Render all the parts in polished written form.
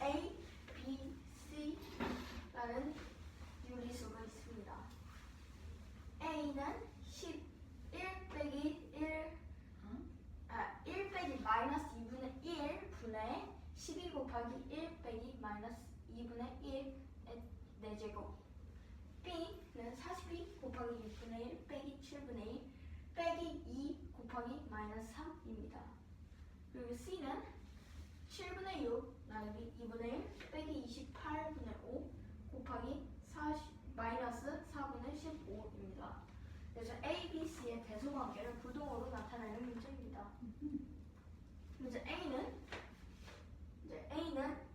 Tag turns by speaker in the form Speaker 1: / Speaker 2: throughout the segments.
Speaker 1: A, B, C라는 유리수가 있습니다. A는 11 빼기 1 빼기 마이너스 2분의 1 분의 12 곱하기 1 빼기 마이너스 2분의 1의 4제곱. B는 42 곱하기 6분의 1 빼기 7분의 1 빼기 2 곱하기 마이너스 3입니다. 그리고 C는 7분의 6 나누기 2분의 1 빼기 28분의 5 곱하기 마이너스 4분의 15입니다. 그래서 A, B, C의 대소관계를 부동으로 나타내는 문제입니다. 문제 A는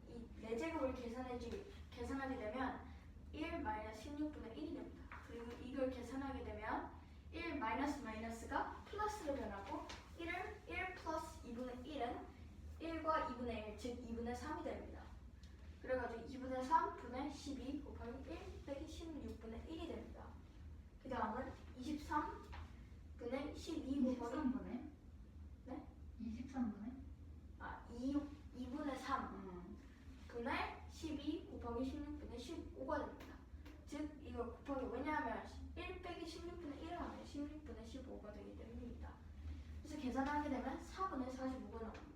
Speaker 1: 이 4제곱을 계산하게 되면 1 마이너스 16분의 1이 됩니다. 그리고 이걸 계산하게 되면 1 마이너스가 플러스로 변하고 1 플러스 2분의 1은 1과 2분의 1, 즉 2분의 3이 됩니다. 그래가지고 2분의 3분의 12 곱하기 1 빼기 16분의 1이 됩니다. 그 다음은 23분의 12 곱하기
Speaker 2: 23분의?
Speaker 1: 네?
Speaker 2: 23분의?
Speaker 1: 2분의 3분의 12 곱하기 16분의 15가 됩니다. 즉 이거 곱하기 왜냐하면 1 빼기 16분의 1을 하면 16분의 15가 되기 때문입니다. 그래서 계산하게 되면 4분의 45가 나옵니다.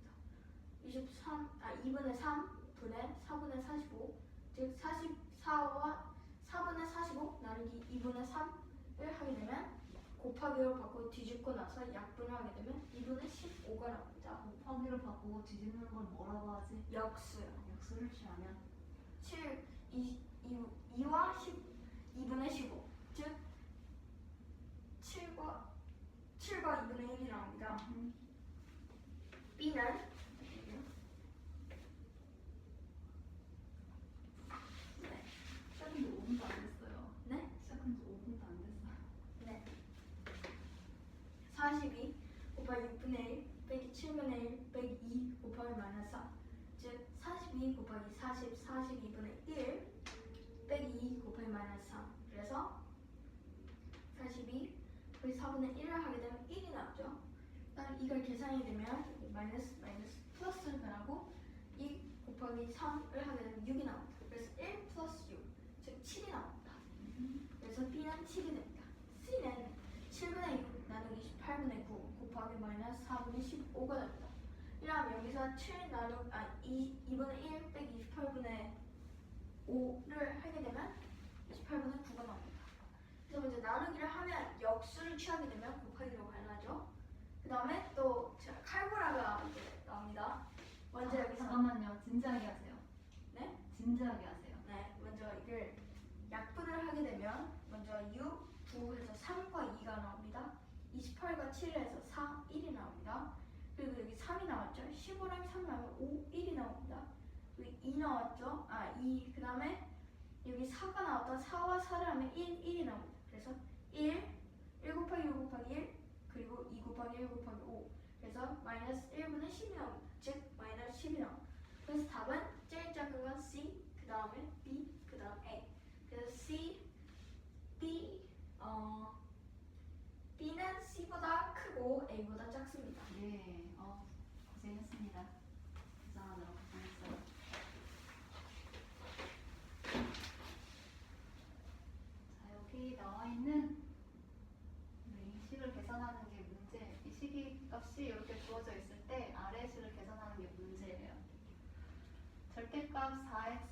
Speaker 1: 2분의 3분의 4분의 45, 즉 44와 4분의 45 나누기 2분의 3을 하게 되면 곱하기로 바꾸고 뒤집고 나서 약분을 하게 되면 2분의 15가 나옵니다.
Speaker 2: 곱하기로 바꾸고 뒤집는 걸 뭐라고 하지?
Speaker 1: 역수요.
Speaker 2: 역수를 취하면
Speaker 1: 2와 2분의 15, 즉 7과 2분의 1이 나옵니다. B는
Speaker 2: 시작한 지 5분도 안 됐어요.
Speaker 1: 네?
Speaker 2: 시작한 지 5분도 안 됐어요.
Speaker 1: 네. 42 곱하기 6분의 1 빼기 7분의 1 빼기 2 곱하기 마이너스 4, 즉 42 곱하기 40 42분의 1 빼기 2 곱하기 마이너스 3. 그래서 42 곱하기 4분의 1을 하게 되면 1이 나오죠. 그다음 이걸 계산이 되면 마이너스 플러스를 변하고 2 곱하기 3을 하게 되면 6이 나옵니다. 그래서 1 플러스 6, 즉 7이 나옵니다. 그래서 B는 7이 됩니다. C는 7분의 6 나누기 18분의 9 곱하기 마이너스 4분의 15가 됩니다. 이러면 여기서 7 2분의 1 빼기 28분의 5를 하게 되면 28분의 9가 나옵니다. 그래서 먼저 나누기를 하면 역수를 취하게 되면 곱하기로 변하죠. 그 다음에 또 칼구라가 이제 나옵니다. 먼저 여기서
Speaker 2: 잠깐만요. 진지하게 하세요.
Speaker 1: 네?
Speaker 2: 진지하게 하세요.
Speaker 1: 네, 먼저 이걸 약분을 하게 되면 먼저 6, 9에서 3과 2가 나옵니다. 28과 7에서 4, 1이 나옵니다. 그리고 여기 3이 나왔죠. 15랑 3 나오면 5, 1이 나옵니다. 여기 2 나왔죠. 2, 그 다음에 여기 4가 나왔다. 4와 4를 하면 1이 나옵니다. 그래서 1 곱하기 6 곱하기 1, 그리고 2 곱하기 1 곱하기 5. 그래서 마이너스 1분의 10이 나옵니다. 즉 마이너스 10이 나옵니다. 그래서 답은 제일 작은 건 C, 그 다음에 B, 그 다음 A. 그래서 C, B, B는 C보다 크고 A보다 작습니다.
Speaker 2: 네, 고생했습니다. 계산하느라 고생했어요. 자, 여기 나와 있는 이 식을 계산하는 게 문제. 이 식이 값이 이렇게 주어져 있을 때 아래 식을 계산하는 게 문제예요. 절대값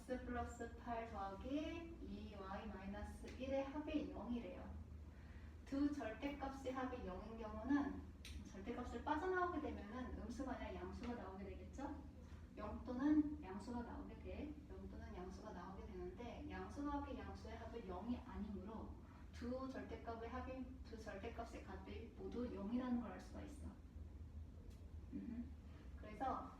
Speaker 2: 4x 플러스 8 더하기 2y 마이너스 1의 합이 0이래요. 두 절대값의 합이 0인 경우는 절대값을 빠져나오게 되면은 음수가 아니라 양수가 나오게 되겠죠? 0 또는 양수가 나오게 되는데 양수 더하기 양수의 합은 0이 아니므로 두 절대값의 값이 모두 0이라는 걸 알 수가 있어. 그래서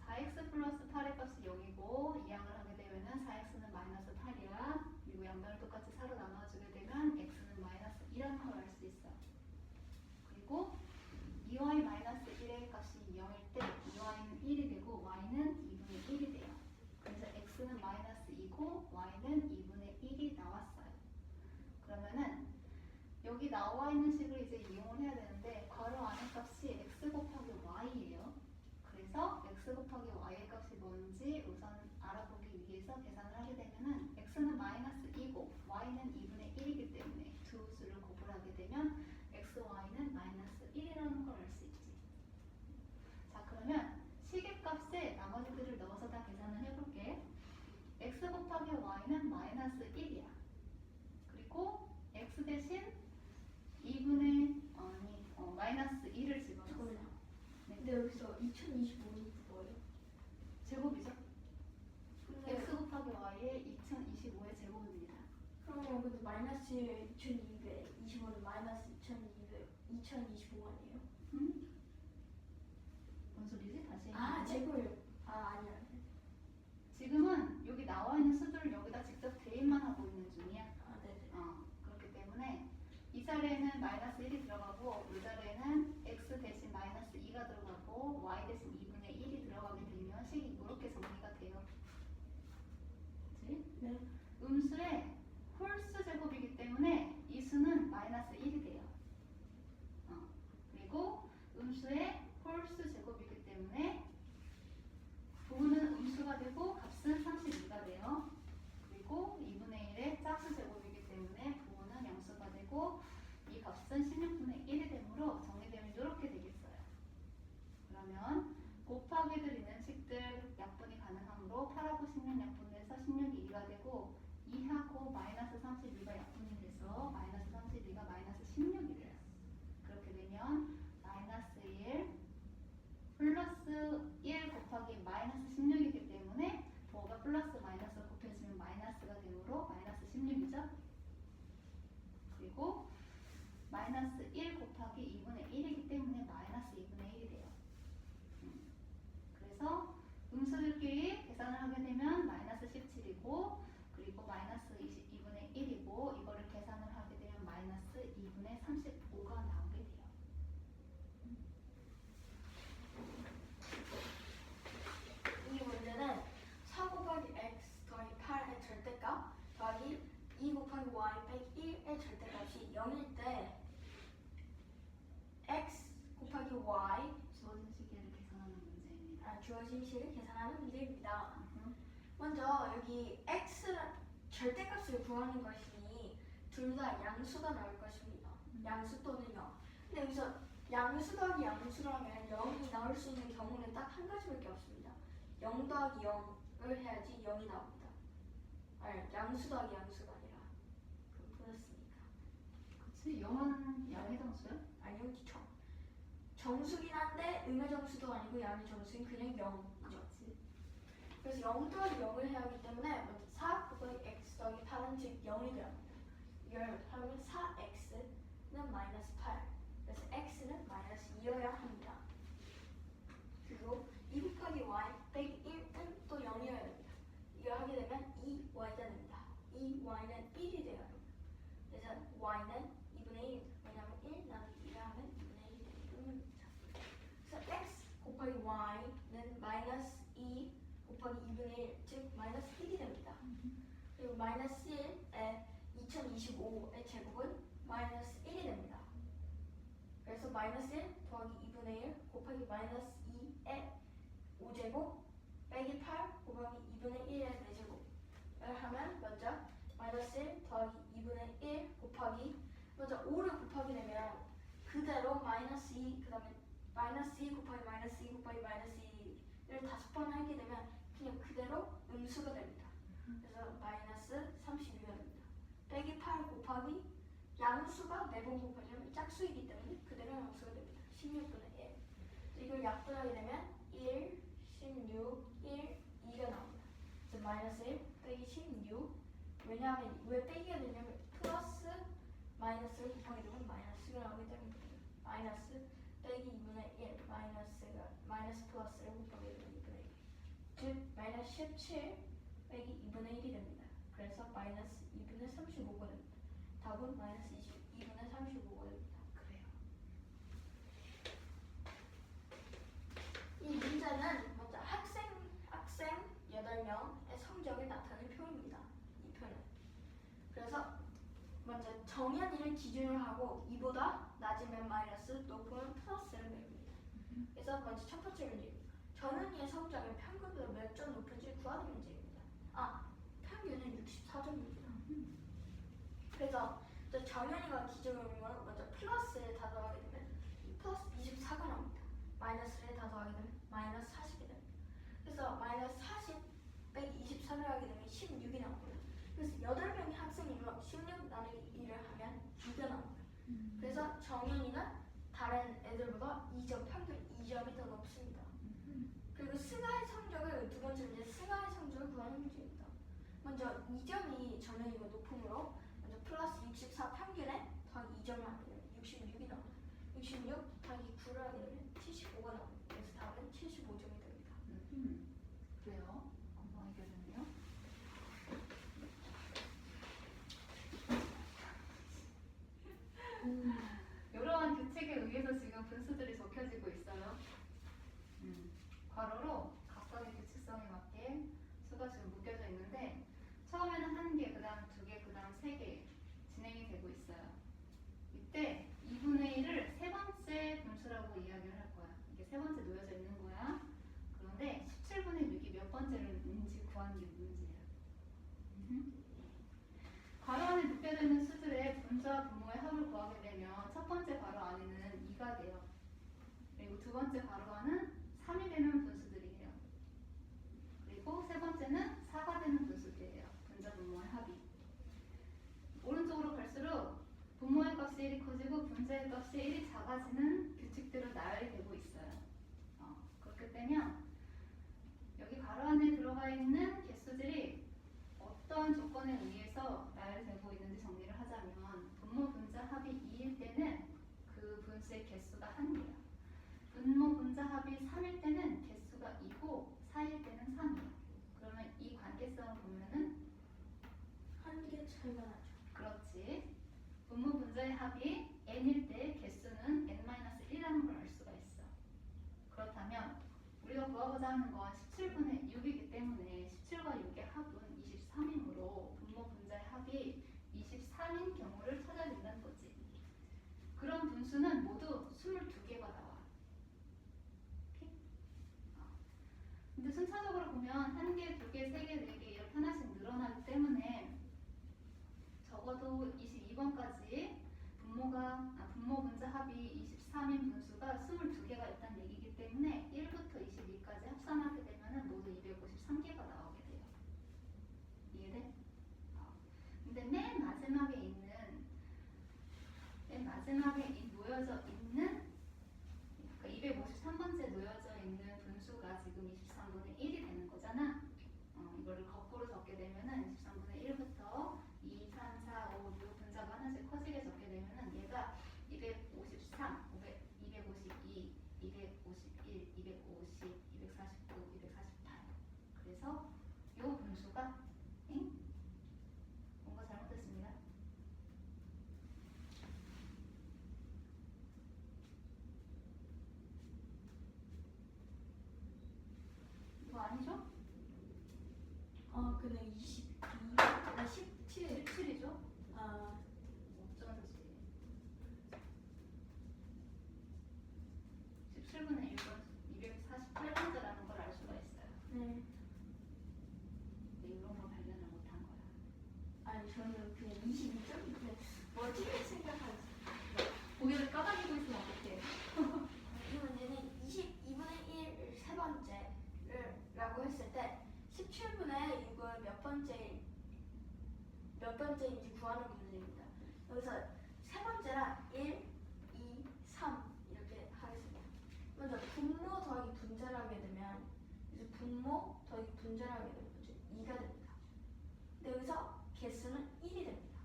Speaker 2: 4x 플러스 8의 값이 0이고 이항을 하게 되면은 4x는 마이너스 8이야. 그리고 양변을 똑같이 4로 나눠주게 되면 x는 마이너스 2라는 걸 알 수 있어. 그리고 2y 마이너스 1의 값이 0일 때 2y는 1이 되고 y는 2분의 1이 돼요. 그래서 x는 마이너스 2고 y는 2분의 1이 나왔어요. 그러면은 여기 나와 있는 식을 이제 이용을 해야 되는데 괄호 안의 값이 x 곱하기 y예요. 그래서 x 곱하기 y의 값이 뭔지 대해서 계산을 하게 되면은 x는 마이너스 2고 y는 2분의 1이기 때문에 두 수를 곱을 하게 되면 x, y는 마이너스 1이라는 걸 알 수 있지. 자, 그러면 시계값에 나머지들을 넣어서 다 계산을 해볼게. x 곱하기 y는 마이너스 1이야. 그리고 x 대신 2분의 마이너스 1을 집어넣었어. 네.
Speaker 1: 근데 여기서 2025는 뭐예요?
Speaker 2: 제곱이죠.
Speaker 1: 근데
Speaker 2: x 곱하기 y의 2025의 제곱입니다.
Speaker 1: 그러면 근데 마이너스 2225는 마이너스 2025 아니에요?
Speaker 2: 뭔 소리지? 다시
Speaker 1: 아,
Speaker 2: 해볼게.
Speaker 1: 제곱이요. 아, 아니야.
Speaker 2: 지금은 여기 나와 있는 수들을 여기다 직접 대입만 하고 있는 중이야.
Speaker 1: 아, 네네.
Speaker 2: 그렇기 때문에 이 자리에는 마이너스 1이 들어가고 이 자리에는 x 대신 마이너스 2가 들어가고 y 대신 2분의 1이 들어가게 되면 식이 이렇게 정리가 돼요. 그치?
Speaker 1: 네.
Speaker 2: 음수의 홀수 제곱이기 때문에 이 수는 마이너스 1이 돼요. 그리고 음수의 홀수 제곱이기 때문에 부호는 음수가 되고 값은 32가 돼요. 그리고 2분의 1의 짝수 제곱이기 때문에 부호는 양수가 되고 이 값은 16분의 1이 되므로 정리되면 이렇게 되겠어요. 그러면 곱하기들 있는 식들 약분이 가능하므로 8하고 16 약분돼서 16이 2가 되고 2하고 마이너스 32가 약분이 돼서 마이너스 32가 마이너스 16이 돼요. 그렇게 되면 마이너스 1 플러스 1 곱하기 마이너스 16이기 때문에 부호가 플러스 마이너스 곱해지면 마이너스가 되므로 마이너스 16이죠. 그리고 마이너스 1 곱하기 2분의 1이기 때문에 마이너스 2분의 1이 돼요. 그래서 음수들끼리 계산을 하게 되면 마이너스 17이고 그리고 마이너스 2분의 1이고 이거를 계산을 하게 되면 마이너스 2분의 35가 나오게 돼요.
Speaker 1: 이 문제는 4 곱하기 x 더하기 8의 절대값 더하기 2 곱하기 y 빼기 1의 절대값이 0일 때 x 곱하기 y
Speaker 2: 주어진 시계를 계산하는 문제입니다.
Speaker 1: 주어진 식을 계산하는 문제입니다. 먼저 여기 x 절대값을 구하는 것이니 둘 다 양수가 나올 것입니다. 양수 또는 0. 근데 여기서 양수 더하기 양수라면 0이 나올 수 있는 경우는 딱 한 가지밖에 없습니다. 0 더하기 0을 해야지 0이 나옵니다. 아니, 양수 더하기 양수가 아니라 그럼 플러스니까.
Speaker 2: 그치? 0은 양의 정수요?
Speaker 1: 아니요, 정수긴 한데 음의 정수도 아니고 양의 정수인 그냥 0이죠.
Speaker 2: 그렇지.
Speaker 1: 그래서 0 더하기 0을 해야 하기 때문에 먼저 4 곱하기 x 더하기 8은 즉 0이 되랍니다. 이걸 하면 4x는 마이너스 8. 그래서 x는 마이너스 2여야 합니다. 그리고 2 곱하기 y 빼기 1은 또 0이어야 됩니다. 이걸 하게 되면 2y가 됩니다. 2y는 1이 돼야 합니다. 그래서 y는 2분의 1. 왜냐하면 1 나누기 2를 하면 2분의 1이 되기 때문입니다. 그래서 x 곱하기 y는 마이너스 2 곱하기 2분의 1, 즉 마이너스 1이 됩니다. 그리고 마이너스 1의 2025의 제곱은 마이너스 1이 됩니다. 그래서 마이너스 1 더하기 2분의 1 곱하기 마이너스 2의 5제곱 빼기 8 곱하기 2분의 1의 4제곱을 하면 먼저 마이너스 1 더하기 2분의 1 곱하기 먼저 5를 곱하게 되면 그대로 마이너스 2 그 다음에 마이너스 2 곱하기 마이너스 2 곱하기 마이너스 2를 5번 하게 되면 그냥 그대로 음수가 됩니다. 그래서 마이너스 32가 됩니다. 빼기 8 곱하기 양수가 4번 곱하면 짝수이기 때문에 그대로 양수가 됩니다. 16분의 1. 이걸 약분하게 되면 1, 16, 1, 2가 나옵니다. 그래서 마이너스 1 빼기 16. 왜냐하면 왜 빼기가 되냐면 플러스 마이너스를 곱하게 되면 마이너스가 나오기 때문입니다. 마이너스 빼기 2분의 1 마이너스 플러스를 곱하게 되면 2분의 1. 즉 마이너스 17 빼기 2분의 1이 됩니다. 그래서 마이너스 2분의 35가 됩니다. 답은 마이너스 2분의 35가 됩니다.
Speaker 2: 그래요.
Speaker 1: 이 문제는 먼저 학생 8명의 성적을 나타낸 표입니다. 이 표는. 그래서 먼저 정연이를 기준으로 하고 이보다 낮으면 마이너스, 높으면 플러스를 매깁니다. 그래서 먼저 첫 번째 문제입니다. 정연이의 성적이 평균보다 몇 점 높은지 구하는 문제입니다. 24점입니다. 그래서 또 정현이가 기준으로 먼저 플러스를 다 더하게 되면 플러스 24가 나옵니다. 마이너스를 다 더하게 되면 마이너스 40이 됩니다. 그래서 마이너스 40 빼기 23을 하게 되면 16이 나오고요. 그래서 8명의 학생이면 16 나누기 2를 하면 2가 나옵니다. 그래서 정현이는 다른 애들보다 2점, 평균 2점이 더 높습니다. 그리고 승하의 성적을 두 번째 문제 승하의 성적을 구하는 문제입니다. 먼저 2점이 정현이가 높으므로 먼저 플러스 64 평균에 더하기 2점을 하게 되면 66이 나옵니다. 66 더하기 9를 하게 되면 75가 나옵니다. 그래서 답은 75점이 됩니다.
Speaker 2: 그래요. 금방 해결됐네요. 이러한 규칙에 의해서 지금 분수들이 적혀지고 있어요. 괄호로 각각의 규칙성에 맞게 수가 지금 묶여져 있는데 처음에는 1개, 그 다음 2개, 그 다음 3개 진행이 되고 있어요. 이때 2분의 1을 세 번째 분수라고 이야기를 할 거야. 이게 세 번째 놓여져 있는 거야. 그런데 17분의 6이 몇 번째인지 구하는 게 문제야. 괄호 안에 묶여져 있는 수들의 분수와 분모의 합을 구하게 되면 첫 번째 괄호 안에는 2가 돼요. 그리고 두 번째 괄호 안은 3이 되는 분수들이에요. 그리고 세 번째는 4가 되는 분수들이에요. 분자 분모의 합이. 오른쪽으로 갈수록 분모의 값이 1이 커지고 분자의 값이 1이 작아지는 규칙들은 나열이 되고 있어요. 그렇게 되면 여기 괄호 안에 들어가 있는 개수들이 어떤 조건에 의해서 나열되고 있는지 정리를 하자면 분모 분자 합이 2일 때는 그 분수의 개수가 1개야. 분모 분자 합이 3일 때는 개수가 2고 4일 때는 3이야. 그러면 이 관계성을 보면은
Speaker 1: 한 개 차이가 나죠.
Speaker 2: 그렇지. 분모 분자의 합이 n일 때 개수는 n-1이라는 걸 알 수가 있어. 그렇다면 우리가 구하고자 하는 건 17분의 6이기 때문에 17과 6의 합은 23이므로 분모 분자의 합이 23인 경우를 찾아야 된다는 거지. 그런 분수는 모두 22개가 나와. 오케이? 근데 순차적으로 보면 1개, 2개, 3개, 4개 이렇게 하나씩 늘어나기 때문에 적어도 22번까지 분모 분자 합이 23인 분수가 22개가 있다는 얘기이기 때문에 1부터 22까지 합산하게 되면 모두 253개가 나오게 돼요. 이해돼? 근데 맨 마지막에 놓여져 있는 그러니까 253번째 놓여져 있는 분수가 지금 23분의 1이 되는 거잖아. 이거를 거꾸로 적게 되면은 23분의 1부터 2, 3, 4, 5, 6 분자가 하나씩 커지게 적게 되면은 얘가 253, 252, 251, 250, 249, 248. 그래서 요 분수가 뭔가 잘못됐습니다. 이거 아니죠?
Speaker 1: 근데 22, 17.
Speaker 2: 17이죠?
Speaker 1: 아,
Speaker 2: 어쩌지? 17분의 1은 248번째라는 걸 알 수가 있어요.
Speaker 1: 네.
Speaker 2: 근데 이런 거 발견을 못한 거야.
Speaker 1: 아니 저는 그냥 22점인데 어떻게 생각하지?
Speaker 2: 고개를 까닥이고 있으면 어떡해.
Speaker 1: 이 문제는 22분의 1 세 번째라고 했을 때 17분의 6은 몇 번째인지 구하는 문제입니다. 여기서 세 번째랑 1, 2, 3 이렇게 하겠습니다. 먼저 분모 더하기 분자를 하게 되면 이제 분모 더하기 분자를 하게 되면 2가 됩니다. 근데 여기서 개수는 1이 됩니다.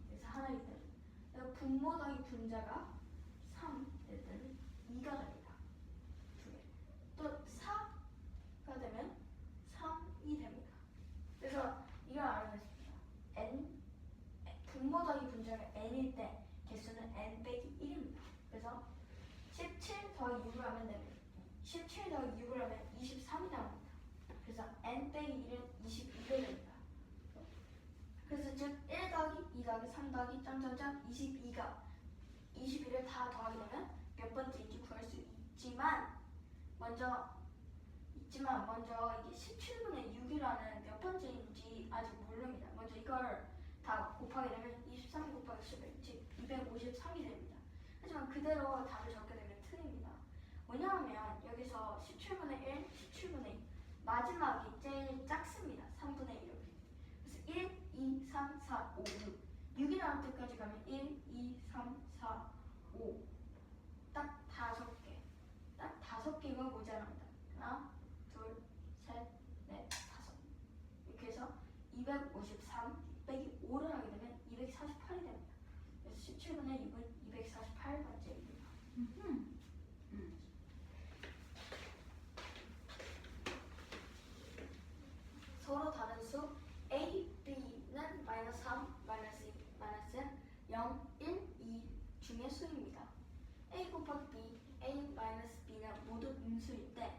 Speaker 1: 그래서 하나이기 때문에 그래서 분모 더하기 분자가 3일 때는 2가 됩니다. 두 개. 또 4가 되면 3이 됩니다. 그래서 이걸 알아냈습니다. 분모 더하기 분자가 n일 때 개수는 n 빼기 1입니다. 그래서 17 더하기 6을 하면 됩니다. 17 더하기 6을 하면 23이 나옵니다. 그래서 n 빼기 1은 22가 됩니다. 그래서 즉 1 더하기 2 더하기 3 더하기 점점점 22를 다 더하게 되면 몇 번째인지 구할 수 있지만 먼저 이게 17분의 6이라는 몇 번째인지 아직 모릅니다. 먼저 이걸 다 곱하게 되면 23 곱하기 11, 즉 253이 됩니다. 하지만 그대로 답을 적게 되면 틀립니다. 왜냐하면 여기서 17분의 1, 17분의 2 마지막이 제일 작습니다. 3분의 1 이렇게. 그래서 1, 2, 3, 4, 5, 6 6이 나올 때까지 가면 1, 2, 3, 4, 5 딱 5개. 딱 5개가 모자랍니다. 하나, 둘, 셋, 넷, 5 이렇게 해서 253 빼기 5를 하게 되면 248이 됩니다. 그래서 17분의 6은 248번째입니다. 서로 다른 수 A, B는 마이너스 3, 마이너스 2, 마이너스 0, 1, 2 중의 수입니다. A 곱하기 B, A 마이너스 B는 모두 음수일 때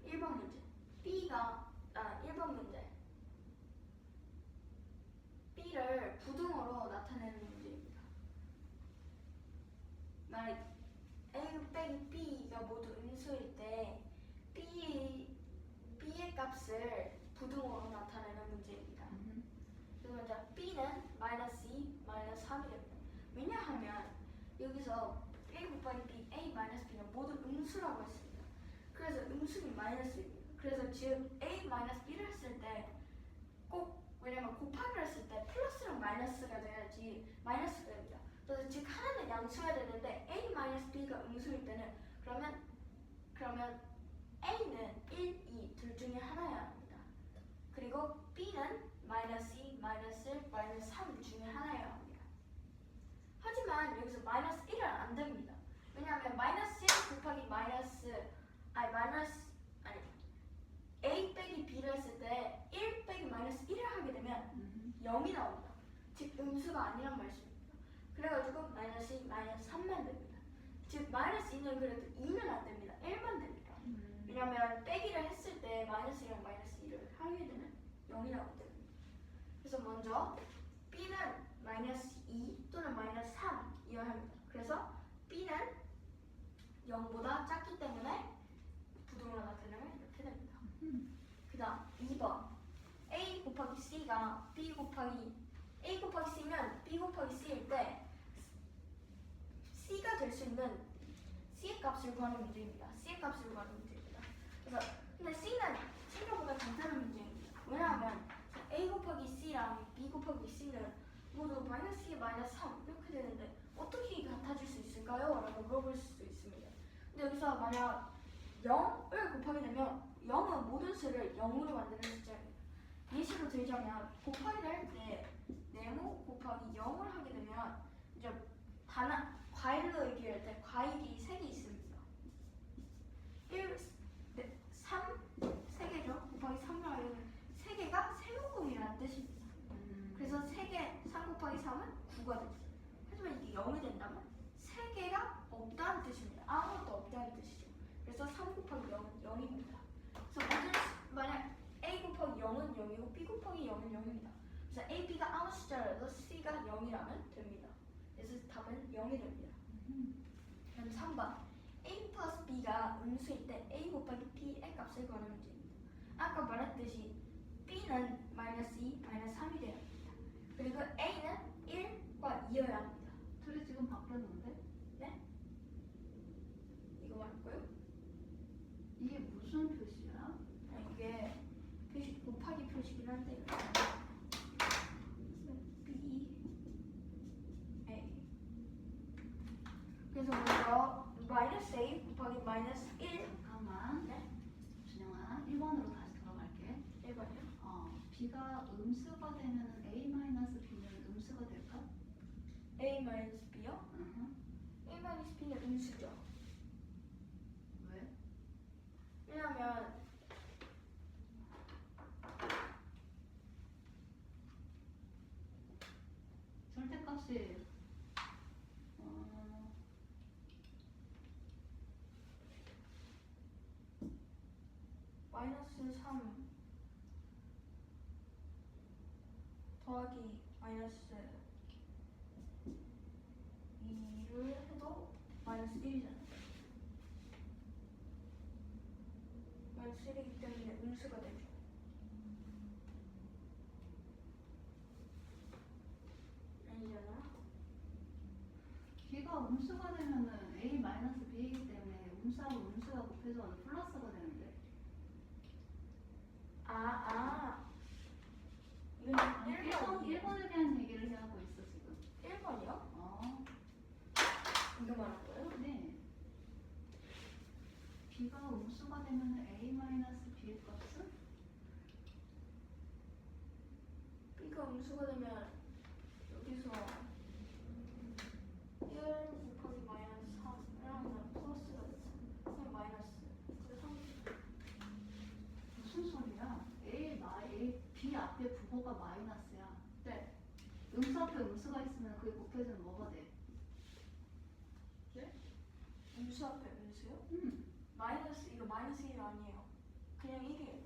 Speaker 1: 1번 문제 B가 1번 문제 B를 부등호로 나타내는 문제입니다. 만약 A 빼기 B가 모두 음수일 때 B의 값을 부등호로 나타내는 문제입니다. 그래서 먼저 B는 마이너스 2, 마이너스 3이 됩니다. 왜냐하면 여기서 A 곱하기 B, A 마이너스 B는 모두 음수라고 했습니다. 그래서 음수는 마이너스입니다. 그래서 즉 A 마이너스 B를 했을 때 꼭 왜냐면 곱하기를 했을 때 플러스랑 마이너스가 돼야지 마이너스가 됩니다. 그래서 즉 하나는 양수해야 되는데 A 마이너스 B가 음수일 때는 그러면 A는 1, 2 둘 중에 하나여야 합니다. 그리고 B는 마이너스 2, 마이너스 1, 마이너스 3 중에 하나여야 합니다. 하지만 여기서 마이너스 1은 안 됩니다. 왜냐하면 마이너스 1 곱하기 A 빼기 B를 했을 때 1 빼기 마이너스 1을 하게 되면 0이 나옵니다. 즉 음수가 아니란 말씀입니다. 그래가지고 마이너스 2, 마이너스 3만 됩니다. 즉 마이너스 2는 그래도 2는 안 됩니다. 1만 됩니다. 왜냐하면 빼기를 했을 때 마이너스 1랑 마이너스 2를 하게 되면 0이 나오기 때문입니다. 그래서 먼저 B는 마이너스 2 또는 마이너스 3이어야 합니다. 그래서 B는 0보다 작기 때문에 부등호로 나타내면 이렇게 됩니다. 그 다음 2번 A 곱하기 C가 A 곱하기 C면 B 곱하기 C일 때 C가 될 수 있는 C의 값을 구하는 문제입니다. 그래서 근데 C는 생각보다 간단한 문제입니다. 왜냐하면 A 곱하기 C랑 B 곱하기 C는 모두 마이너스 2, 마이너스 3 이렇게 되는데 어떻게 같아질 수 있을까요? 라고 물어볼 수도 있습니다. 근데 여기서 만약 0을 곱하게 되면 0은 모든 수를 0으로 만드는 숫자입니다. 예시로 들자면 곱하기를 할 때 네모 곱하기 0을 하게 되면 이제 과일로 얘기할 때 과일이 3개 있습니다. 3, 3개죠. 곱하기 3을 하려면 3개가 세모금이라는 뜻입니다. 그래서 3개, 3 곱하기 3은 9가 됩니다. 하지만 이게 0이 된다면 3개가 없다는 뜻입니다. 아무것도 없다는 뜻이죠. 그래서 3 곱하기 0은 0입니다. 그래서 만약 A 곱하기 0은 0이고 B 곱하기 0은 0입니다. 그래서 A, B가 아무 숫자라도 C가 0이라면 됩니다. 그래서 답은 0이 됩니다. 그럼 3번 A 플러스 B가 음수일 때 A 곱하기 B의 값을 구하는 문제입니다. 아까 말했듯이 B는 마이너스 2, 마이너스 3이 되어야 합니다. 그리고 A는 1과 2여야 합니다.
Speaker 2: 둘이 지금 바뀌었는데?
Speaker 1: 네? 이거 맞고요?
Speaker 2: 이게 무슨 표시야?
Speaker 1: 이게 표시 곱하기 표시긴 한데 B, A. 그래서 먼저 마이너스 A 곱하기 마이너스 1.
Speaker 2: 잠깐만.
Speaker 1: 네?
Speaker 2: 준영아, 1번으로 다시 돌아갈게.
Speaker 1: 1번이요?
Speaker 2: B가 음수가 되면 A-B는 음수가 될까?
Speaker 1: A 마이너스 B요? A 마이너스 B는 음수죠.
Speaker 2: 왜?
Speaker 1: 왜냐면
Speaker 2: 절대값이
Speaker 1: 마이너스 3 더하기 마이너스 2를 해도 마이너스 1이잖아요. 마이너스 1이기 때문에 음수가 되죠.
Speaker 2: 음수가 되면은 A 마이너스 B이기 때문에 음수하고 음수가 곱해져서 플러스가 되는데.
Speaker 1: 이건
Speaker 2: 아,
Speaker 1: 1번이에요.
Speaker 2: 1번에 대한 얘기를 하고 있어 지금.
Speaker 1: 1번이요?
Speaker 2: 어,
Speaker 1: 이거 말한 거예요?
Speaker 2: 네. B가 음수가 되면은 A 마이너스 B의 값은?
Speaker 1: B가 음수가 되면 여기서 1 곱하기 마이너스 3이랑 플러스가 됐어. 그냥 마이너스. 그래서 3.
Speaker 2: 무슨 소리야? B 앞에 부호가 마이너스야.
Speaker 1: 네.
Speaker 2: 음수 앞에 음수가 있으면 그게 곱해지면 뭐가 돼?
Speaker 1: 네? 음수 앞에 음수요? 마이너스, 이거 마이너스 1 아니에요. 그냥 1이에요.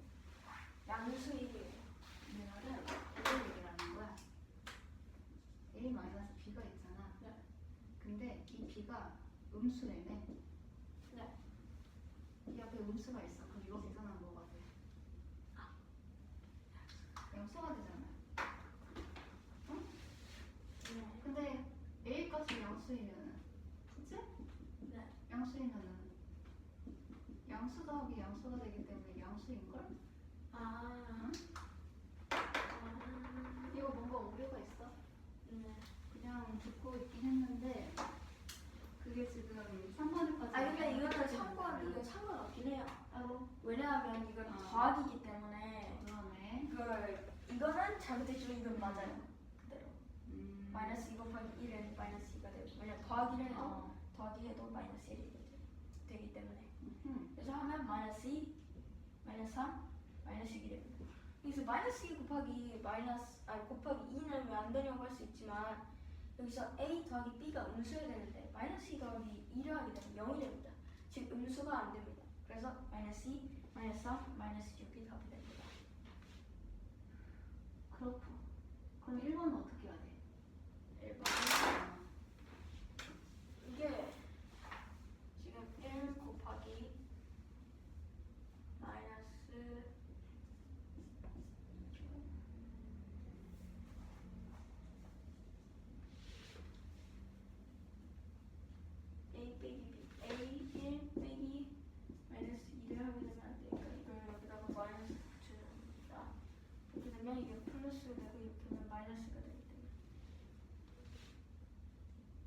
Speaker 1: 양수 1이에요.
Speaker 2: 내 말은 이걸 얘기를 하는 거야. A 마이너스 B가 있잖아.
Speaker 1: 네.
Speaker 2: 근데 이 B가 음수래매.
Speaker 1: 네.
Speaker 2: 이 앞에 음수가 있어. 그럼 이거 계산한 거가 돼. 양수가 되잖아. 응?
Speaker 1: 네.
Speaker 2: 근데 A 값이 양수이면은, 그치?
Speaker 1: 네.
Speaker 2: 양수이면은 양수 더하기 양수가 되기 때문에 양수인걸?
Speaker 1: 아.
Speaker 2: 이거 뭔가 오류가 있어?
Speaker 1: 네.
Speaker 2: 그냥 듣고 있긴 했는데 그게 지금 3번에까지
Speaker 1: 근데 이거는 이거 상관없긴 해요. 왜냐하면 이건 더하기이기 때문에
Speaker 2: 그러네.
Speaker 1: 이거는 잘못했지만 이건 맞아요. 그대로. 마이너스 2 곱하기 1은 마이너스 2가 되고, 왜냐면 더하기를 해도 더하기 해도 마이너스 1이 되기 때문에. 그래서 하면 마이너스 2, 마이너스 3, 마이너스 1이 됩니다. 여기서 마이너스 2 곱하기 곱하기 2는 왜 안 되냐고 할 수 있지만, 여기서 A 더하기 B가 음수여야 되는데 마이너스 2 더하기 2를 하게 되면 0이 됩니다. 즉 음수가 안 됩니다. 그래서 마이너스 2, 마이너스 3, 마이너스 6이 답이 됩니다.
Speaker 2: 그렇고. 그럼 1번은 어떻게 해야 돼?
Speaker 1: 1번은 이게 지금 1 곱하기 마이너스 A 빼기 B, A 1 빼기 마이너스 2를 하게 되면 안 되니까 이걸 여기다가 마이너스 붙여줍니다. 이렇게 되면 이게 플러스가 되고 이렇게 되면 마이너스가 되기 때문에,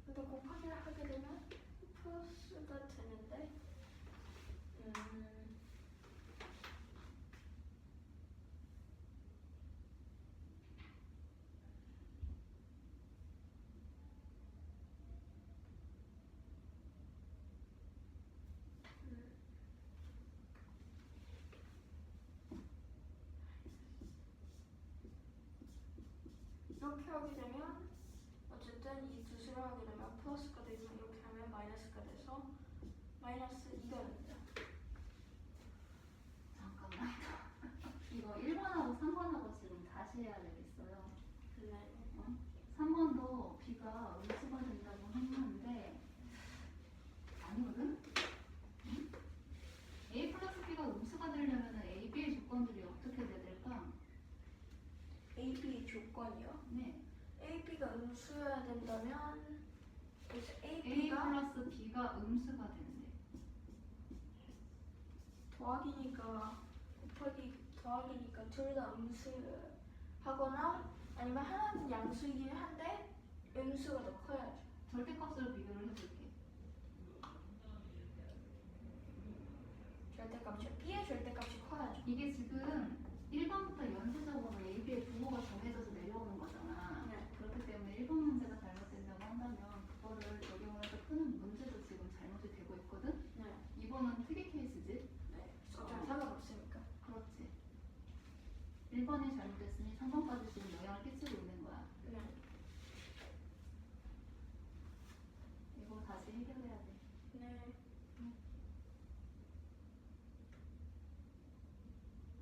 Speaker 1: 근데 곱하기를 하게 되면 플러스가 되는데, 이렇게 하게 되면 어쨌든 이 두 수를 하게 되면 플러스가 되지만 이렇게 하면 마이너스가 돼서 마이너스 2가 됩니다.
Speaker 2: 잠깐만. 이거 1번하고 3번하고 지금 다시 해야 되겠어요.
Speaker 1: 네.
Speaker 2: 3번도 B가 음수가 된다고 했는데 아니거든? A 플러스 B가 음수가 되려면 A, B의 조건들이 어떻게 돼야 될까?
Speaker 1: A, B 조건이요?
Speaker 2: 네.
Speaker 1: A, B가 음수여야 된다면 그래서 A,
Speaker 2: A
Speaker 1: B가
Speaker 2: 플러스 B가 음수가 되는데
Speaker 1: 더하기니까 곱하기 더하기니까 둘 다 음수하거나 아니면 하나는 양수이긴 한데 음수가 더 커야죠.
Speaker 2: 절대값으로 비교를 해볼게.
Speaker 1: 절대값이요. B의 절대값이 커야죠.
Speaker 2: 이게 지금 1번부터 연쇄적으로 A, B의 부호가 정해져서 내려오는 거잖아.
Speaker 1: 네.
Speaker 2: 그렇기 때문에 1번 문제가 잘못된다고 한다면 그거를 적용을 해서 푸는 문제도 지금 잘못이 되고 있거든?
Speaker 1: 네.
Speaker 2: 2번은 특이 케이스지?
Speaker 1: 네. 어차피 상관없으니까.
Speaker 2: 그렇지. 1번이 잘못됐으니 3번까지 지금 영향을 끼치고 있는 거야.
Speaker 1: 네.
Speaker 2: 이거 다시 해결해야 돼.
Speaker 1: 네.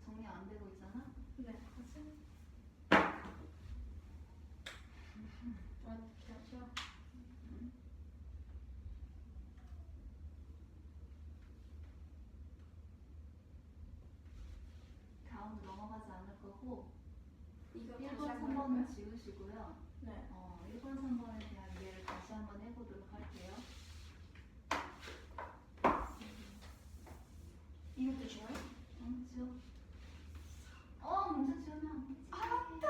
Speaker 2: 정리 안 되고 있잖아?
Speaker 1: 네. 맞죠?
Speaker 2: 다음 넘어가지 않을 거고
Speaker 1: 이거
Speaker 2: 1번,
Speaker 1: 다시 한번
Speaker 2: 3번은
Speaker 1: 할까요?
Speaker 2: 지우시고요.
Speaker 1: 네.
Speaker 2: 1번, 3번에 대한 이해를 다시 한번 해보도록 할게요.
Speaker 1: 문제도 지워요?
Speaker 2: 응, 지워. 문제 지우면 안 되지.
Speaker 1: 아 맞다.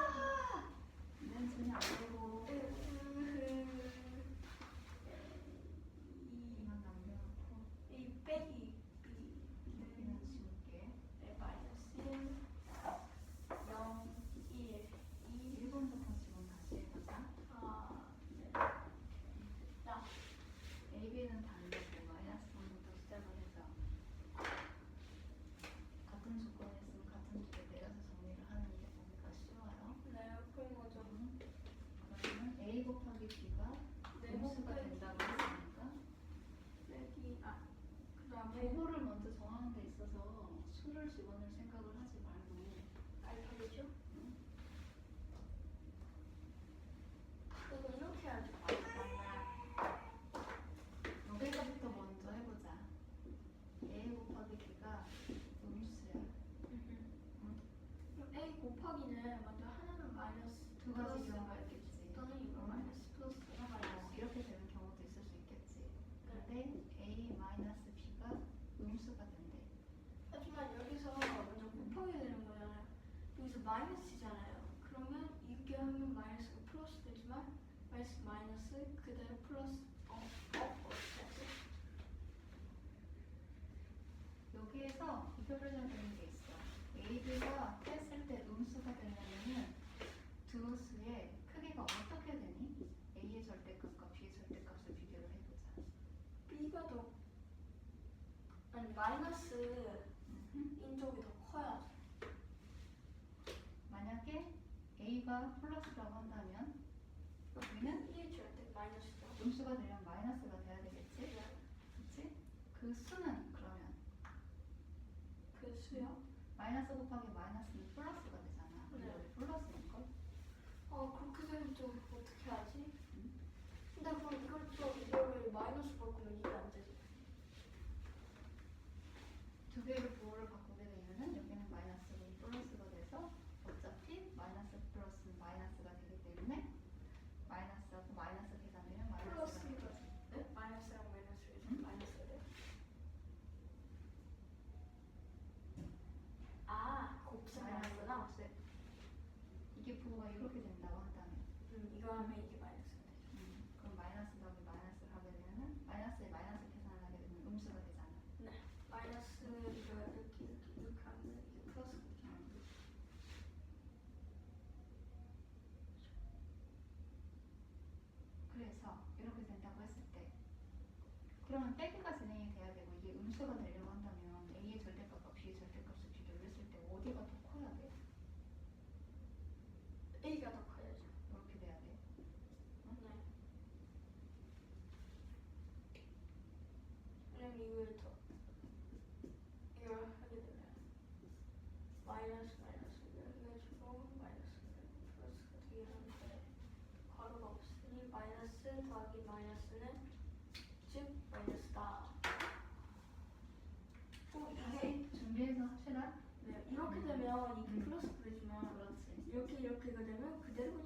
Speaker 2: 문제 지우면 안 되고. 이만 남겨놓고.
Speaker 1: 이 빼기
Speaker 2: 여기는 지울게.
Speaker 1: 마이너스 0, 1, 2,
Speaker 2: 1번부터 지금 다시 해보자.
Speaker 1: 네. 나
Speaker 2: A, B는 다르고 마이너스 3부터 시작을 해서 같은 조건이 있으면 같은 쪽에 내려서 정리를 하는 게 보기가 쉬워요.
Speaker 1: 네, 그런 거죠.
Speaker 2: 그러면 A 곱하기 B가 음수가 된다고 했으니까
Speaker 1: 빼기 그다음에
Speaker 2: 부호를 먼저 정하는 데 있어서 수를 집어넣을 생각을 하지 말고
Speaker 1: 알파벳이죠? 이거 이렇게 해야지 맞나?
Speaker 2: 여기서부터 먼저 해보자. A 곱하기 B가 음수야.
Speaker 1: 그럼 A 곱하기는 먼저 하나는 마이너스
Speaker 2: 두 가지
Speaker 1: 플러스
Speaker 2: 경우가 있겠지.
Speaker 1: 또는 이거 마이너스 플러스 마이너스
Speaker 2: 이렇게 되는 경우도 있을 수 있겠지. 근데 A 마이너스 B가 음수가 된대.
Speaker 1: 하지만 여기서 먼저 곱하기 되는 거잖아요. 여기서 마이너스잖아요. 그러면 이렇게 하면 마이너스가 플러스 되지만 마이너스 그대로 플러스 어떻게 하지?
Speaker 2: 여기에서 비교를 되는 게 있어. A, B가 했을 때 음수가 되려면은 두 수의 크기가 어떻게 되니? A의 절대값과 B의 절대값을 비교를 해보자.
Speaker 1: B가 더 아니 마이너스 인쪽이 더 커야지.
Speaker 2: 만약에 A가 플러스라고 한다면 여기는
Speaker 1: B의 절대 마이너스죠.
Speaker 2: 음수가 되려면 마이너스가 돼야 되겠지? 그치? 그 수는 그러면
Speaker 1: 그 수요?
Speaker 2: 마이너스 곱하기 마이너스는 플러스가 되잖아. 근데
Speaker 1: 네.
Speaker 2: 여기 플러스인걸?
Speaker 1: 그렇게 되면 또 어떻게 하지? 근데 그럼 이걸 또 이거를 마이너스 바꾸면 이게 안 되지.
Speaker 2: 두 개의 부호를 바꾸게 되면은 여기는 마이너스가 플러스가 돼서 어차피 마이너스 플러스는 마이너스가 되기 때문에 마이너스하고 마이너스 계산되면 마이너스가
Speaker 1: 플러스가
Speaker 2: 되겠지.
Speaker 1: 네? 마이너스랑 마이너스를
Speaker 2: 응?
Speaker 1: 마이너스가 돼? 곱셈하는구나.
Speaker 2: 마이너스 이게 부호가 이렇게 된다고 한다면
Speaker 1: 이거 하면 이게 마이너스가 되죠.
Speaker 2: 그럼 마이너스 더하기 마이너스를 하게 되면은 마이너스에 마이너스 계산을 하게 되면 음수가 되잖아.
Speaker 1: 네. 마이너스 이거 이렇게 하면 이게 플러스가 되죠.
Speaker 2: 그래서 이렇게 된다고 했을 때 그러면 빼기가 진행이 돼야 되고 이게 음수가 되려고 한다면 A의 절대값과 B의 절대값을 비교를 했을 때 어디가 더 커야 돼?
Speaker 1: A가 더 커야죠.
Speaker 2: 이렇게 돼야 돼.
Speaker 1: 네. 왜냐면 이걸 더 이걸 하게 되면 마이너스 해가지고 마이너스가 되고 플러스가 되게 하는데 괄호가 없으니 마이너스 더하기 마이너스는 즉 마이너스다. 이게
Speaker 2: 준비해서 합시다.
Speaker 1: 네, 이렇게 되면 이게 플러스가 되지만
Speaker 2: 그렇지.
Speaker 1: 이렇게가 되면 그대로